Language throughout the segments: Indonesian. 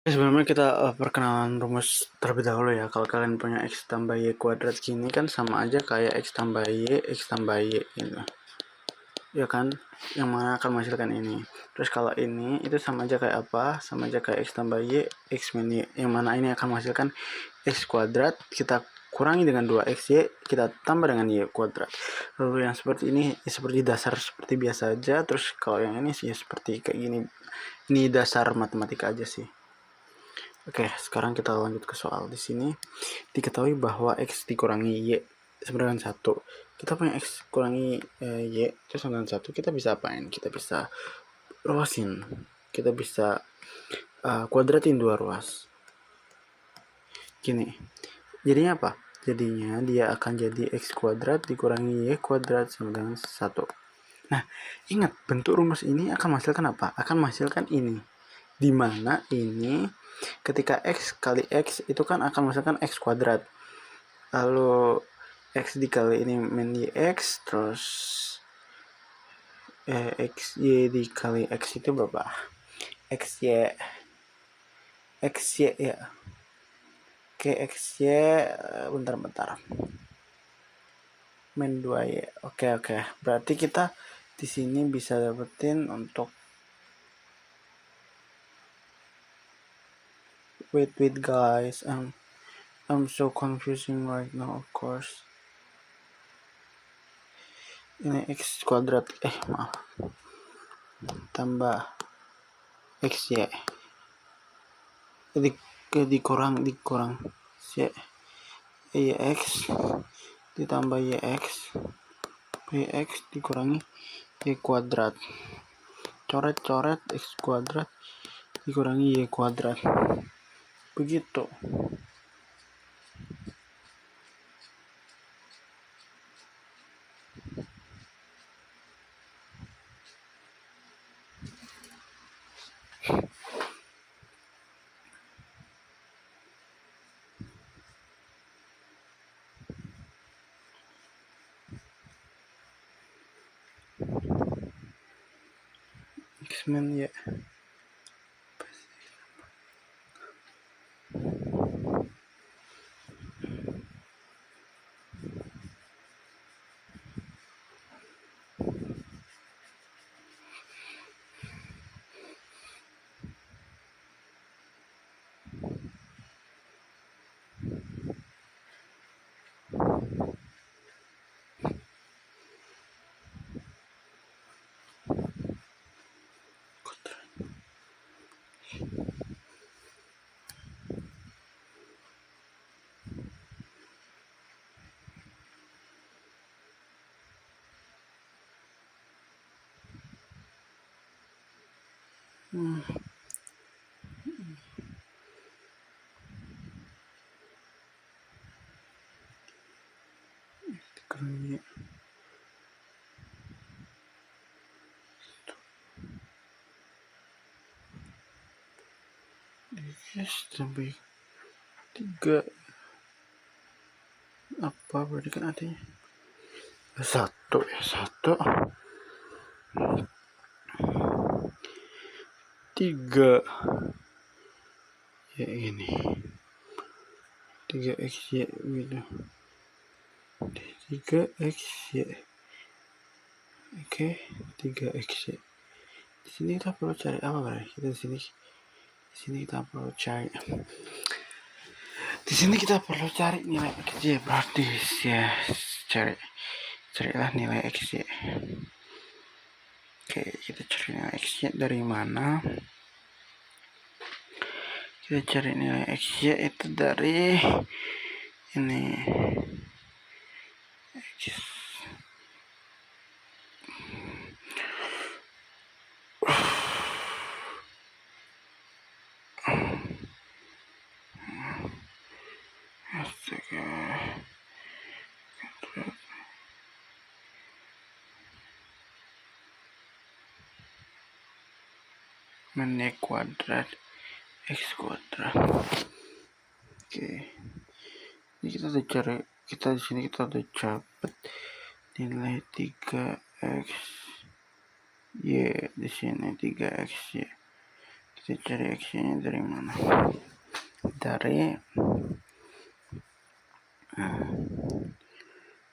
Sebelumnya kita perkenalan rumus terlebih dahulu ya. Kalau kalian punya x tambah y kuadrat gini kan sama aja kayak x tambah y gitu. Ya kan, yang mana akan menghasilkan ini. Terus kalau ini itu sama aja kayak apa? Sama aja kayak x tambah y, x min y. Yang mana ini akan menghasilkan x kuadrat, kita kurangi dengan 2xy, kita tambah dengan y kuadrat. Lalu yang seperti ini seperti dasar seperti biasa aja. Terus kalau yang ini sih seperti kayak gini. Ini dasar matematika aja sih. Oke, sekarang kita lanjut ke soal. Di sini diketahui bahwa x dikurangi y sama dengan 1. Kita punya x kurangi y itu sama dengan 1. Kita bisa apain? Kita bisa ruasin. Kita bisa kuadratin 2 ruas. Gini. Jadinya apa? Jadinya dia akan jadi x kuadrat dikurangi y kuadrat sama dengan 1. Nah, ingat bentuk rumus ini akan menghasilkan apa? Akan menghasilkan ini. Dimana ini ketika x kali x itu kan akan menghasilkan x kuadrat. Lalu x dikali ini min y(x), terus xy dikali x itu berapa? xy ya. Oke, xy bentar. Min 2y. Oke. Berarti kita di sini bisa dapetin untuk wait guys. I'm so confusing right now, of course. Ini x kuadrat maaf, tambah xy dikurang y(x) ditambah y(x) dikurangi y kuadrat, coret x kuadrat dikurangi y kuadrat, begitu. X min y dikurangi x sampai 3 apa berarti kan artinya 1 3 ya ini 3xy gitu, 3xy. Oke, 3xy. Di sini kita perlu cari apa berarti? Di sini kita perlu cari nilai xy berarti ya, carilah nilai xy. Oke, kita cari nilai xy dari mana? Kita cari nilai xy itu dari ini x. Astaga. Min y kuadrat x kuadrat. Oke. Ini kita udah cari, di sini kita udah dapat nilai 3x y, di sini 3x y. Kita cari x-nya dari mana? Dari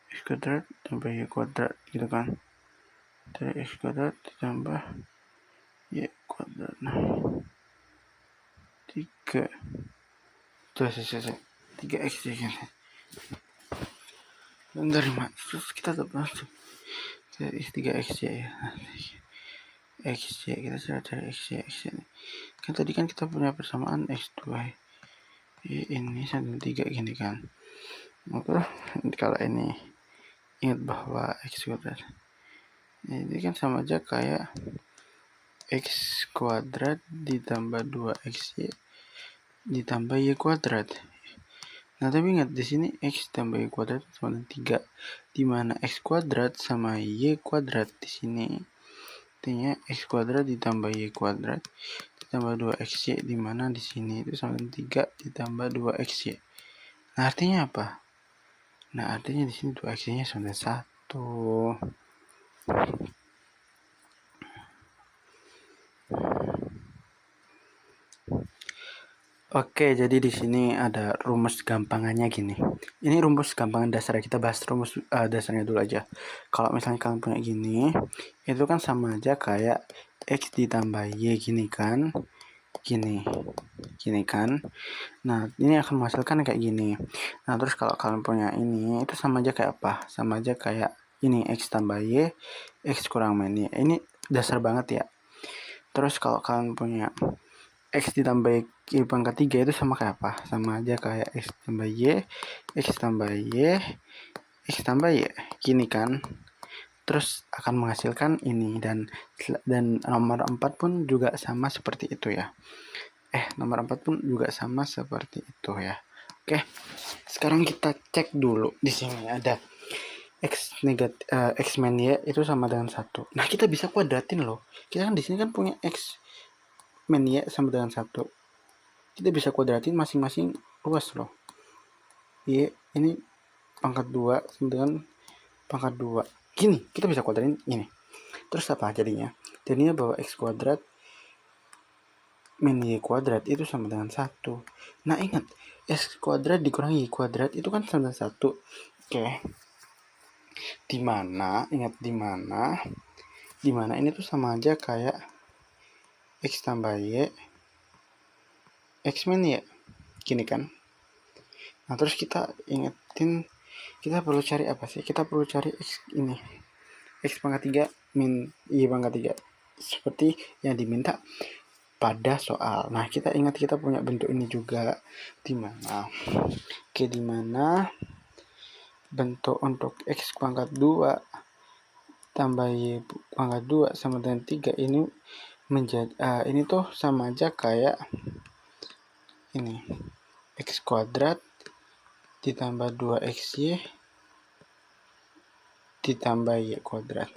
x kuadrat tambah y kuadrat gitu kan. Dari x kuadrat ditambah y kuadrat. Nah, 3 tuh selesai 3x ya. Dan dari mana? Terus kita dapat 3x ya. XY kita cari XY kan tadi kan kita punya persamaan X2 ini sama 3 gini kan. Maka kalau ini ingat bahwa X kuadrat ini kan sama aja kayak X kuadrat ditambah 2XY ditambah Y kuadrat. Nah tapi ingat di sini X tambah Y kuadrat sama dengan 3, dimana X kuadrat sama Y kuadrat di sini artinya X kuadrat ditambah Y kuadrat ditambah 2XY, dimana di sini itu sama dengan 3 ditambah 2XY. Nah artinya apa? Nah artinya di sini 2XY nya sama dengan 1. Oke, jadi di sini ada rumus gampangannya gini. Ini rumus gampangan dasar, kita bahas rumus dasarnya dulu aja. Kalau misalnya kalian punya gini, itu kan sama aja kayak X ditambah Y gini kan. Gini kan. Nah, ini akan menghasilkan kayak gini. Nah, terus kalau kalian punya ini, itu sama aja kayak apa? Sama aja kayak ini X tambah Y, X kurang min Y. Ini dasar banget ya. Terus kalau kalian punya X ditambah Y pangkat 3 itu sama kayak apa? Sama aja kayak X tambah Y, X tambah Y, X tambah Y. Gini kan. Terus akan menghasilkan ini dan nomor 4 pun juga sama seperti itu ya. Nomor 4 pun juga sama seperti itu ya. Oke. Sekarang kita cek dulu di sini ada X negatif X min Y itu sama dengan 1. Nah, kita bisa kuadratin loh. Kita kan di sini kan punya X min Y sama dengan 1. Kita bisa kuadratin masing-masing luas loh. Y ini pangkat 2 sama dengan pangkat 2. Gini, kita bisa kuadratin ini. Terus apa jadinya? Jadinya bahwa X kuadrat min Y kuadrat itu sama dengan 1. Nah, ingat, X kuadrat dikurangi Y kuadrat itu kan sama dengan 1. Oke. Dimana ini tuh sama aja kayak X tambah Y X min Y. Gini kan. Nah, terus kita ingetin, kita perlu cari apa sih? Kita perlu cari X ini. X pangkat 3 min Y pangkat 3. Seperti yang diminta pada soal. Nah, kita ingat kita punya bentuk ini juga. Dimana bentuk untuk X pangkat 2 tambah Y pangkat 2 sama dengan 3 ini menjadi ini tuh sama aja kayak ini X kuadrat ditambah 2XY ditambah Y kuadrat.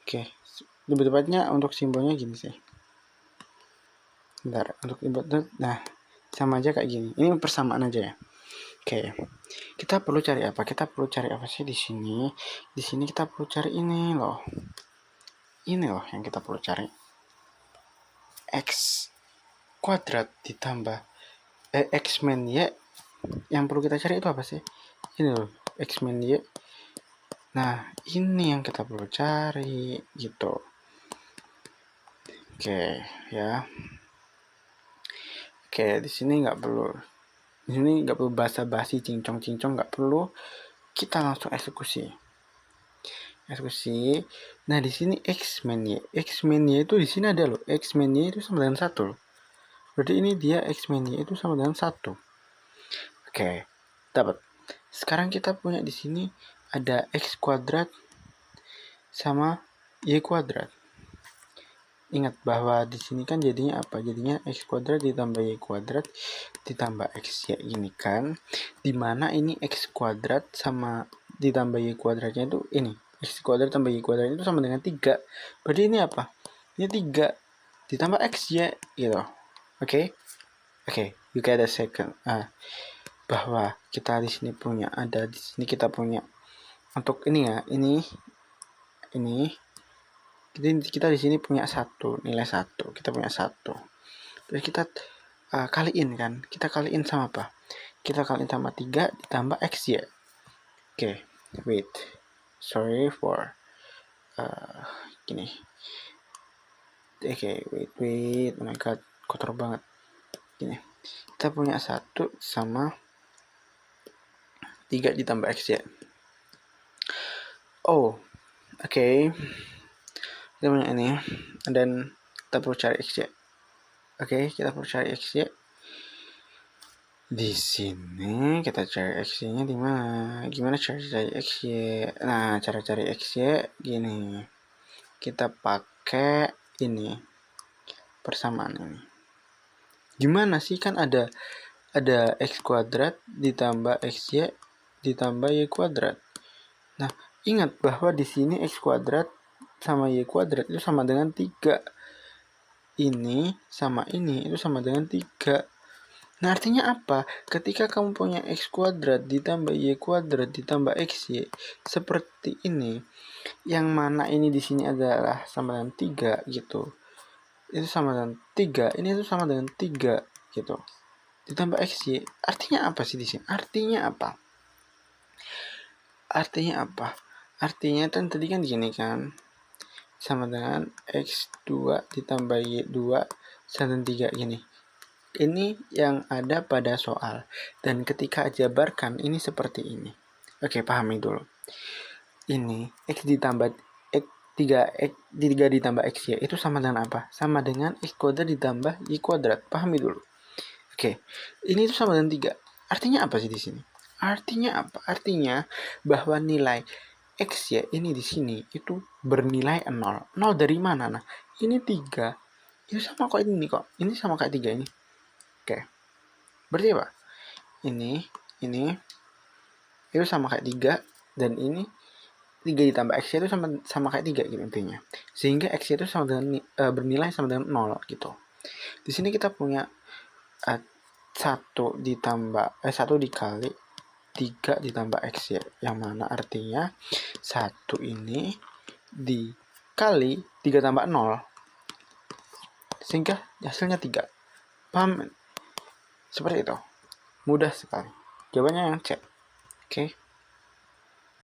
Oke, lebih tepatnya untuk simbolnya gini sih. Bentar, untuk input. Nah, sama aja kayak gini. Ini persamaan aja ya. Oke. Kita perlu cari apa? Kita perlu cari apa sih di sini? Di sini kita perlu cari ini loh. Ini loh yang kita perlu cari. X kuadrat ditambah X min Y. Yang perlu kita cari itu apa sih? Ini loh, X min Y. Nah, ini yang kita perlu cari gitu. Oke, ya. Oke, di sini nggak perlu basa-basi cincong-cincong, nggak perlu. Kita langsung eksekusi. Nah, di sini X min Y itu di sini ada loh. X min Y itu sama dengan 1 loh. Berarti ini dia X min Y itu sama dengan 1. Oke, dapat. Sekarang kita punya di sini ada X kuadrat sama Y kuadrat. Ingat bahwa di sini kan jadinya apa? Jadinya X kuadrat ditambah Y kuadrat ditambah XY ini kan. Dimana ini X kuadrat sama ditambah Y kuadratnya itu ini. X kuadrat tambah Y kuadrat itu sama dengan 3. Berarti ini apa? Ini 3 ditambah XY gitu. Oke, you get a second. Bahwa kita di sini punya kita punya untuk ini ya, ini kita di sini punya 1, nilai 1. Kita punya 1. Terus kita kaliin kan. Kita kaliin sama apa? Kita kaliin sama 3 ditambah X ya. Oke, wait. Sorry for gini. Oke, wait. Oh my god, kotor banget. Gini. Kita punya 1 sama 3 ditambah X ya. Oh, oke. Kita punya ini. Dan kita perlu cari X ya. Oke, kita perlu cari X ya. Di sini kita cari X-nya di mana? Gimana cara cari X-Y? Nah, cara cari X-Y gini. Kita pakai ini. Persamaan ini. Gimana sih, kan ada X kuadrat ditambah XY ditambah Y kuadrat. Nah, ingat bahwa di sini X kuadrat sama Y kuadrat itu sama dengan 3. Ini sama ini itu sama dengan 3. Nah, artinya apa? Ketika kamu punya X kuadrat ditambah Y kuadrat ditambah XY seperti ini, yang mana ini di sini adalah sama dengan 3 gitu. Itu sama dengan 3, ini itu sama dengan 3 gitu. Ditambah XY, artinya apa sih di sini? Artinya apa? Artinya kan tadi kan gini kan. Sama dengan X2 ditambah Y2 sama dengan 3 gini. Ini yang ada pada soal. Dan ketika jabarkan ini seperti ini. Oke, pahami dulu. Ini X ditambah X 3 ditambah X Y itu sama dengan apa? Sama dengan X kuadrat ditambah Y kuadrat. Pahami dulu. Oke, ini itu sama dengan 3. Artinya apa sih di sini? Artinya apa? Artinya bahwa nilai X ya ini di sini itu bernilai 0. 0 dari mana? Nah, ini 3. Ini sama kok ini kok. Ini sama kayak 3 ini. Oke. Berarti apa? Ini itu sama kayak 3 dan ini 3 ditambah X itu sama kayak 3 gitu intinya. Sehingga X itu sama dengan bernilai sama dengan 0 gitu. Di sini kita punya 1 dikali 3 ditambah X ya, yang mana artinya 1 ini dikali 3 tambah 0 sehingga hasilnya 3. Paham? Seperti itu. Mudah sekali. Jawabannya yang C. Oke.